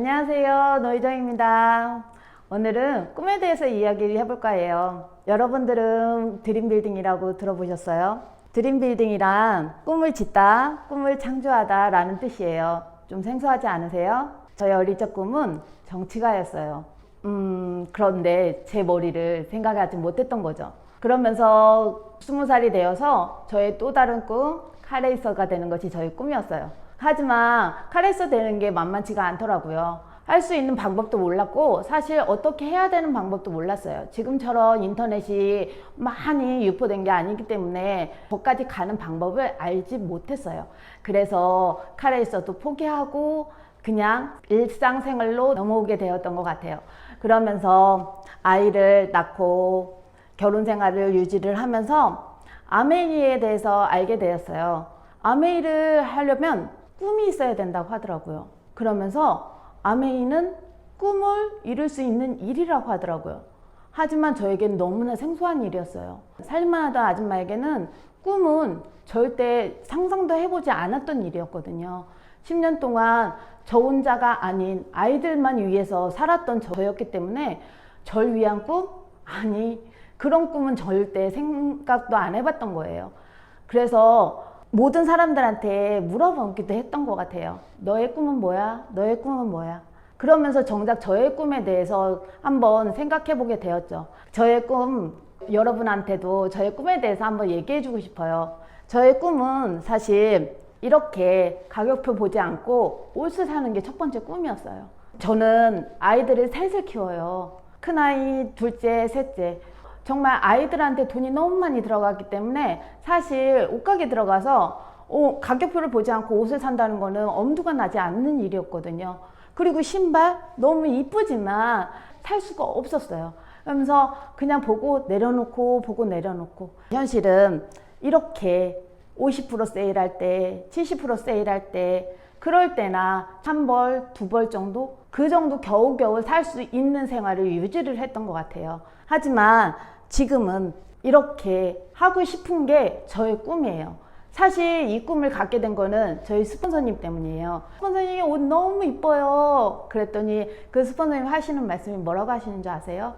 안녕하세요, 노희정입니다. 오늘은 꿈에 대해서 이야기를 해볼 거예요. 여러분들은 드림빌딩이라고 들어보셨어요? 드림빌딩이란 꿈을 짓다, 꿈을 창조하다 라는 뜻이에요. 좀 생소하지 않으세요? 저의 어릴 적 꿈은 정치가였어요. 그런데 제 머리를 생각하지 못했던 거죠. 그러면서 20살이 되어서 저의 또 다른 꿈, 카레이서가 되는 것이 저의 꿈이었어요. 하지만 카레이서 되는 게 만만치가 않더라고요. 할 수 있는 방법도 몰랐고 사실 어떻게 해야 되는 방법도 몰랐어요. 지금처럼 인터넷이 많이 유포된 게 아니기 때문에 거기까지 가는 방법을 알지 못했어요. 그래서 카레이서도 포기하고 그냥 일상생활로 넘어오게 되었던 것 같아요. 그러면서 아이를 낳고 결혼 생활을 유지를 하면서 아메이에 대해서 알게 되었어요. 아메이를 하려면 꿈이 있어야 된다고 하더라고요. 그러면서 아메이는 꿈을 이룰 수 있는 일이라고 하더라고요. 하지만 저에게는 너무나 생소한 일이었어요. 살림만 하던 아줌마에게는 꿈은 절대 상상도 해보지 않았던 일이었거든요. 10년 동안 저 혼자가 아닌 아이들만 위해서 살았던 저였기 때문에 절 위한 꿈? 아니, 그런 꿈은 절대 생각도 안 해봤던 거예요. 그래서 모든 사람들한테 물어보기도 했던 것 같아요. 너의 꿈은 뭐야? 너의 꿈은 뭐야? 그러면서 정작 저의 꿈에 대해서 한번 생각해 보게 되었죠. 저의 꿈, 여러분한테도 저의 꿈에 대해서 한번 얘기해 주고 싶어요. 저의 꿈은 사실 이렇게 가격표 보지 않고 옷을 사는 게 첫 번째 꿈이었어요. 저는 아이들을 셋을 키워요. 큰아이, 둘째, 셋째. 정말 아이들한테 돈이 너무 많이 들어갔기 때문에 사실 옷가게 들어가서 가격표를 보지 않고 옷을 산다는 거는 엄두가 나지 않는 일이었거든요. 그리고 신발 너무 이쁘지만 살 수가 없었어요. 그러면서 그냥 보고 내려놓고 보고 내려놓고, 현실은 이렇게 50% 세일할 때, 70% 세일할 때, 그럴 때나 3벌, 2벌 정도? 그 정도 겨우겨우 살 수 있는 생활을 유지를 했던 것 같아요. 하지만 지금은 이렇게 하고 싶은 게 저의 꿈이에요. 사실 이 꿈을 갖게 된 거는 저희 스폰서님 때문이에요. 스폰서님이 옷 너무 이뻐요. 그랬더니 그 스폰서님 하시는 말씀이 뭐라고 하시는 줄 아세요?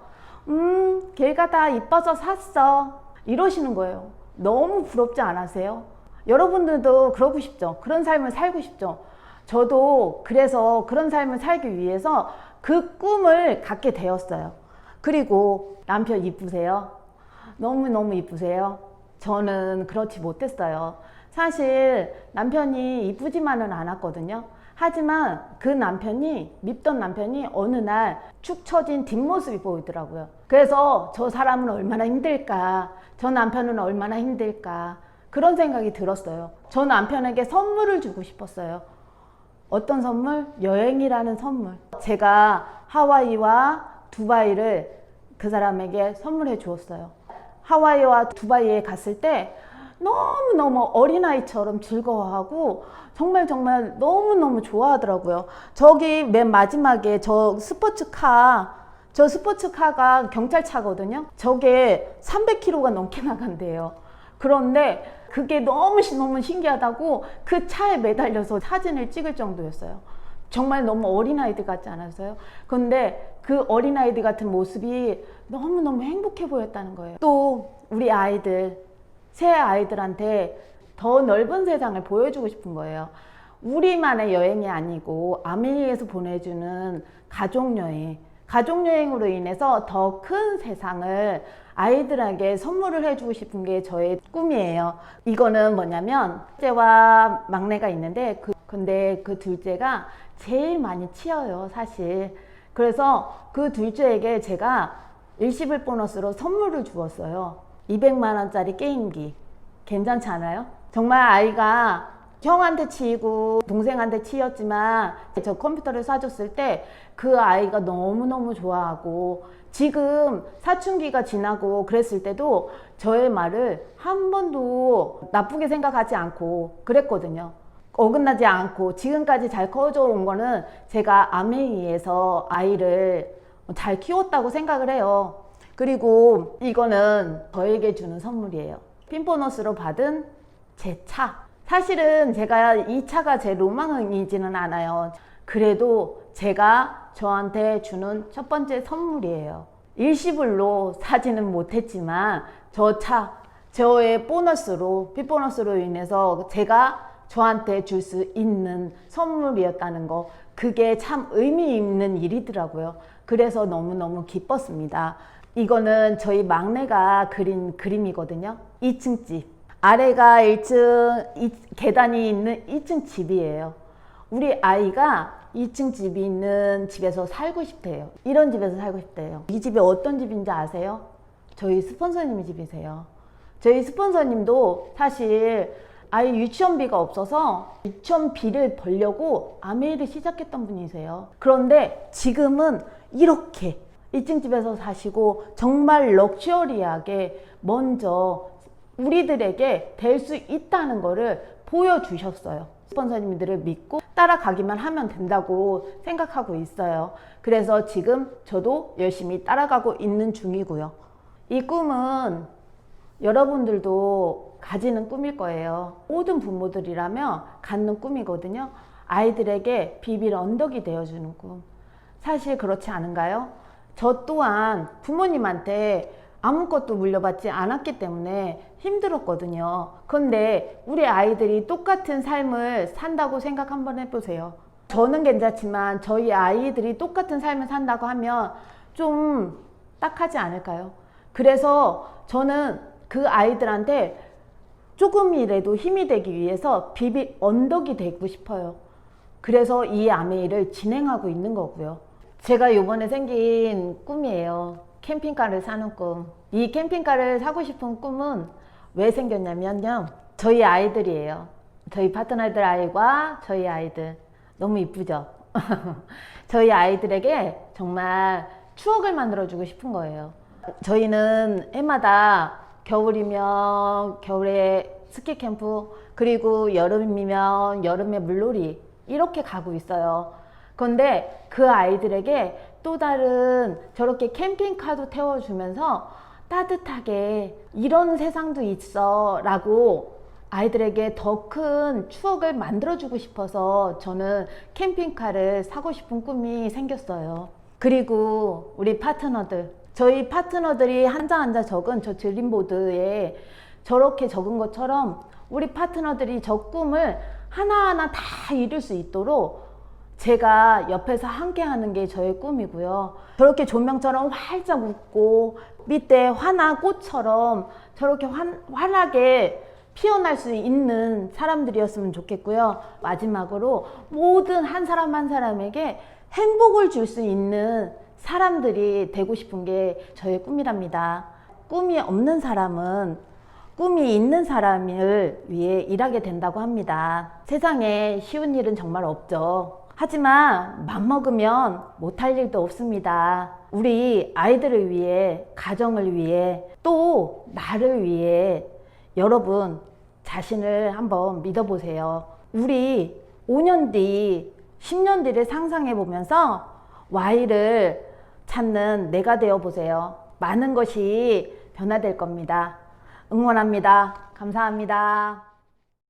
걔가 다 이뻐서 샀어. 이러시는 거예요. 너무 부럽지 않으세요? 여러분들도 그러고 싶죠? 그런 삶을 살고 싶죠? 저도 그래서 그런 삶을 살기 위해서 그 꿈을 갖게 되었어요. 그리고 남편 이쁘세요? 너무너무 이쁘세요? 저는 그렇지 못했어요. 사실 남편이 이쁘지만은 않았거든요. 하지만 그 남편이, 밉던 남편이 어느 날 축 처진 뒷모습이 보이더라고요. 그래서 저 사람은 얼마나 힘들까? 저 남편은 얼마나 힘들까? 그런 생각이 들었어요. 저 남편에게 선물을 주고 싶었어요. 어떤 선물? 여행이라는 선물. 제가 하와이와 두바이를 그 사람에게 선물해 주었어요. 하와이와 두바이에 갔을 때 너무너무 어린아이처럼 즐거워하고 정말 너무너무 좋아하더라고요. 저기 맨 마지막에 저 스포츠카가 경찰차거든요. 저게 300km가 넘게 나간대요. 그런데 그게 너무 신기하다고 그 차에 매달려서 사진을 찍을 정도였어요. 정말 너무 어린아이들 같지 않았어요? 근데 그 어린아이들 같은 모습이 너무너무 행복해 보였다는 거예요. 또 우리 아이들, 새 아이들한테 더 넓은 세상을 보여주고 싶은 거예요. 우리만의 여행이 아니고 아메리에서 보내주는 가족여행, 가족여행으로 인해서 더 큰 세상을 아이들에게 선물을 해주고 싶은 게 저의 꿈이에요. 이거는 뭐냐면, 둘째와 막내가 있는데 근데 그 둘째가 제일 많이 치여요, 사실. 그래서 그 둘째에게 제가 일시불 보너스로 선물을 주었어요. 200만 원짜리 게임기. 괜찮지 않아요? 정말 아이가 형한테 치이고 동생한테 치였지만 저 컴퓨터를 사줬을 때 그 아이가 너무너무 좋아하고, 지금 사춘기가 지나고 그랬을 때도 저의 말을 한 번도 나쁘게 생각하지 않고 그랬거든요. 어긋나지 않고 지금까지 잘 커져 온 거는 제가 아메이에서 아이를 잘 키웠다고 생각을 해요. 그리고 이거는 저에게 주는 선물이에요. 핀보너스로 받은 제 차. 사실은 제가 이 차가 제 로망이지는 않아요. 그래도 제가 저한테 주는 첫 번째 선물이에요. 일시불로 사지는 못했지만 저의 보너스로, 빚보너스로 인해서 제가 저한테 줄 수 있는 선물이었다는 거, 그게 참 의미 있는 일이더라고요. 그래서 너무너무 기뻤습니다. 이거는 저희 막내가 그린 그림이거든요. 2층 집. 아래가 1층, 계단이 있는 2층 집이에요. 우리 아이가 2층 집이 있는 집에서 살고 싶대요. 이런 집에서 살고 싶대요. 이 집이 어떤 집인지 아세요? 저희 스폰서님 집이세요. 저희 스폰서님도 사실 아이 유치원비가 없어서 유치원비를 벌려고 아메이를 시작했던 분이세요. 그런데 지금은 이렇게 2층 집에서 사시고 정말 럭셔리하게 먼저 우리들에게 될 수 있다는 거를 보여주셨어요. 스폰서님들을 믿고 따라가기만 하면 된다고 생각하고 있어요. 그래서 지금 저도 열심히 따라가고 있는 중이고요. 이 꿈은 여러분들도 가지는 꿈일 거예요. 모든 부모들이라면 갖는 꿈이거든요. 아이들에게 비빌 언덕이 되어주는 꿈. 사실 그렇지 않은가요? 저 또한 부모님한테 아무것도 물려받지 않았기 때문에 힘들었거든요. 그런데 우리 아이들이 똑같은 삶을 산다고 생각 한번 해보세요. 저는 괜찮지만 저희 아이들이 똑같은 삶을 산다고 하면 좀 딱하지 않을까요? 그래서 저는 그 아이들한테 조금이라도 힘이 되기 위해서 비빌 언덕이 되고 싶어요. 그래서 이 아메이를 진행하고 있는 거고요. 제가 요번에 생긴 꿈이에요. 캠핑카를 사는 꿈. 이 캠핑카를 사고 싶은 꿈은 왜 생겼냐면요, 저희 아이들이에요. 저희 파트너들 아이와 저희 아이들. 너무 이쁘죠? 저희 아이들에게 정말 추억을 만들어주고 싶은 거예요. 저희는 해마다 겨울이면 겨울에 스키 캠프, 그리고 여름이면 여름에 물놀이, 이렇게 가고 있어요. 그런데 그 아이들에게 또 다른 저렇게 캠핑카도 태워주면서 따뜻하게 이런 세상도 있어 라고 아이들에게 더 큰 추억을 만들어주고 싶어서 저는 캠핑카를 사고 싶은 꿈이 생겼어요. 그리고 우리 파트너들, 저희 파트너들이 한자 적은 저 드림보드에 저렇게 적은 것처럼 우리 파트너들이 저 꿈을 하나하나 다 이룰 수 있도록 제가 옆에서 함께 하는 게 저의 꿈이고요. 저렇게 조명처럼 활짝 웃고 밑에 환한 꽃처럼 저렇게 환하게 피어날 수 있는 사람들이었으면 좋겠고요. 마지막으로 모든 한 사람 한 사람에게 행복을 줄 수 있는 사람들이 되고 싶은 게 저의 꿈이랍니다. 꿈이 없는 사람은 꿈이 있는 사람을 위해 일하게 된다고 합니다. 세상에 쉬운 일은 정말 없죠. 하지만 맘먹으면 못할 일도 없습니다. 우리 아이들을 위해, 가정을 위해, 또 나를 위해 여러분 자신을 한번 믿어보세요. 우리 5년 뒤, 10년 뒤를 상상해 보면서 Y를 찾는 내가 되어 보세요. 많은 것이 변화될 겁니다. 응원합니다. 감사합니다.